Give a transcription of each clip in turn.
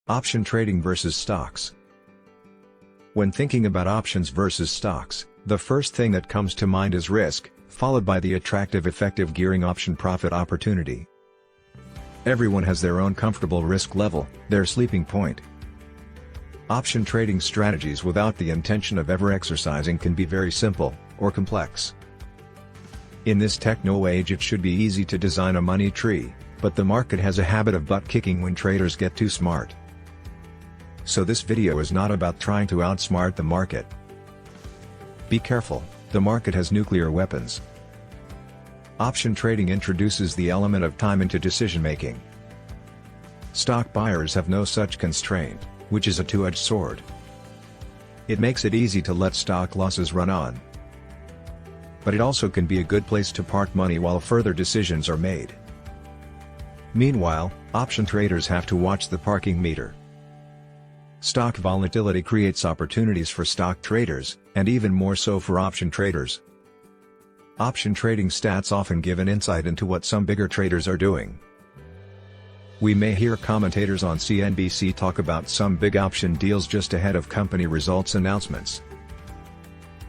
Option trading versus stocks. When thinking about options versus stocks, the first thing that comes to mind is risk, followed by the attractive effective gearing option profit opportunity. Everyone has their own comfortable risk level, their sleeping point. Option trading strategies without the intention of ever exercising can be very simple, or complex. In this techno age it should be easy to design a money tree, but the market has a habit of butt-kicking when traders get too smart. So this video is not about trying to outsmart the market. Be careful, the market has nuclear weapons. Option trading introduces the element of time into decision-making. Stock buyers have no such constraint, which is a two-edged sword. It makes it easy to let stock losses run on. But it also can be a good place to park money while further decisions are made. Meanwhile, option traders have to watch the parking meter. Stock volatility creates opportunities for stock traders, and even more so for option traders. Option trading stats often give an insight into what some bigger traders are doing. We may hear commentators on CNBC talk about some big option deals just ahead of company results announcements.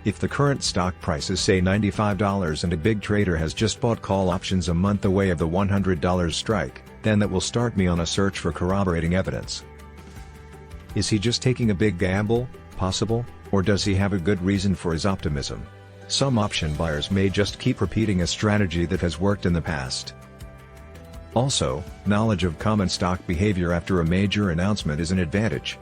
If the current stock price is say $95 and a big trader has just bought call options a month away of the $100 strike, then that will start me on a search for corroborating evidence. Is he just taking a big gamble, possible, or does he have a good reason for his optimism? Some option buyers may just keep repeating a strategy that has worked in the past. Also, knowledge of common stock behavior after a major announcement is an advantage.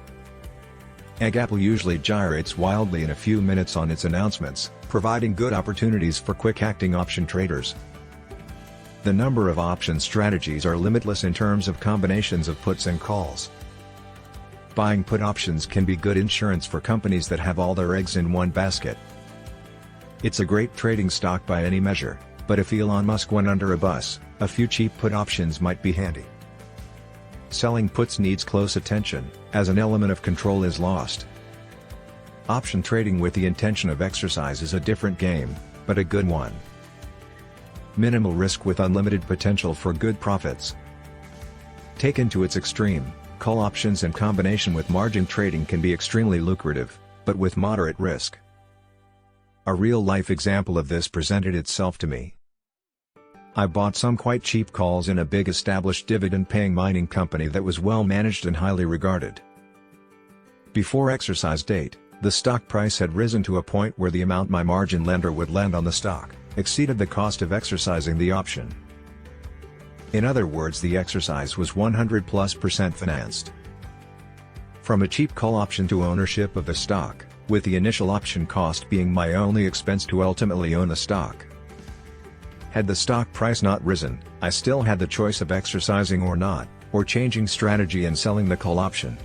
Apple usually gyrates wildly in a few minutes on its announcements, providing good opportunities for quick-acting option traders. The number of option strategies are limitless in terms of combinations of puts and calls. Buying put options can be good insurance for companies that have all their eggs in one basket. It's a great trading stock by any measure, but if Elon Musk went under a bus, a few cheap put options might be handy. Selling puts needs close attention, as an element of control is lost. Option trading with the intention of exercise is a different game, but a good one. Minimal risk with unlimited potential for good profits. Taken to its extreme, call options in combination with margin trading can be extremely lucrative, but with moderate risk. A real-life example of this presented itself to me. I bought some quite cheap calls in a big established dividend-paying mining company that was well managed and highly regarded. Before exercise date, the stock price had risen to a point where the amount my margin lender would lend on the stock exceeded the cost of exercising the option. In other words, the exercise was 100+% financed. From a cheap call option to ownership of the stock, with the initial option cost being my only expense to ultimately own the stock. Had the stock price not risen, I still had the choice of exercising or not, or changing strategy and selling the call option.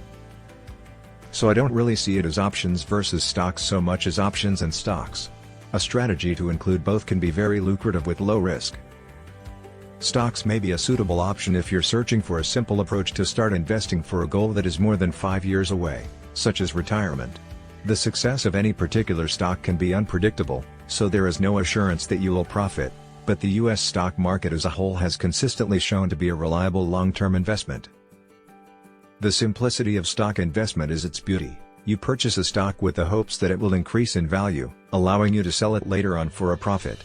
So I don't really see it as options versus stocks so much as options and stocks. A strategy to include both can be very lucrative with low risk. Stocks may be a suitable option if you're searching for a simple approach to start investing for a goal that is more than 5 years away, such as retirement. The success of any particular stock can be unpredictable, so there is no assurance that you will profit, but the US stock market as a whole has consistently shown to be a reliable long-term investment. The simplicity of stock investment is its beauty. You purchase a stock with the hopes that it will increase in value, allowing you to sell it later on for a profit.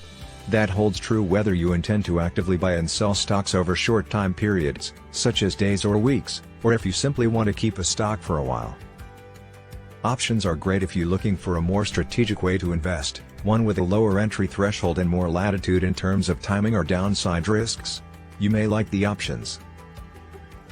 That holds true whether you intend to actively buy and sell stocks over short time periods, such as days or weeks, or if you simply want to keep a stock for a while. Options are great if you're looking for a more strategic way to invest, one with a lower entry threshold and more latitude in terms of timing or downside risks. You may like the options.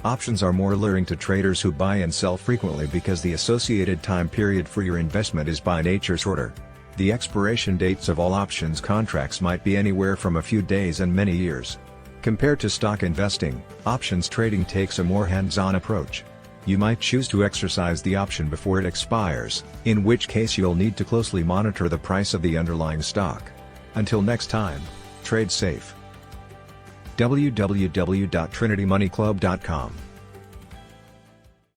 Options are more alluring to traders who buy and sell frequently because the associated time period for your investment is by nature shorter. The expiration dates of all options contracts might be anywhere from a few days and many years. Compared to stock investing, options trading takes a more hands-on approach. You might choose to exercise the option before it expires, in which case you'll need to closely monitor the price of the underlying stock. Until next time, trade safe. www.trinitymoneyclub.com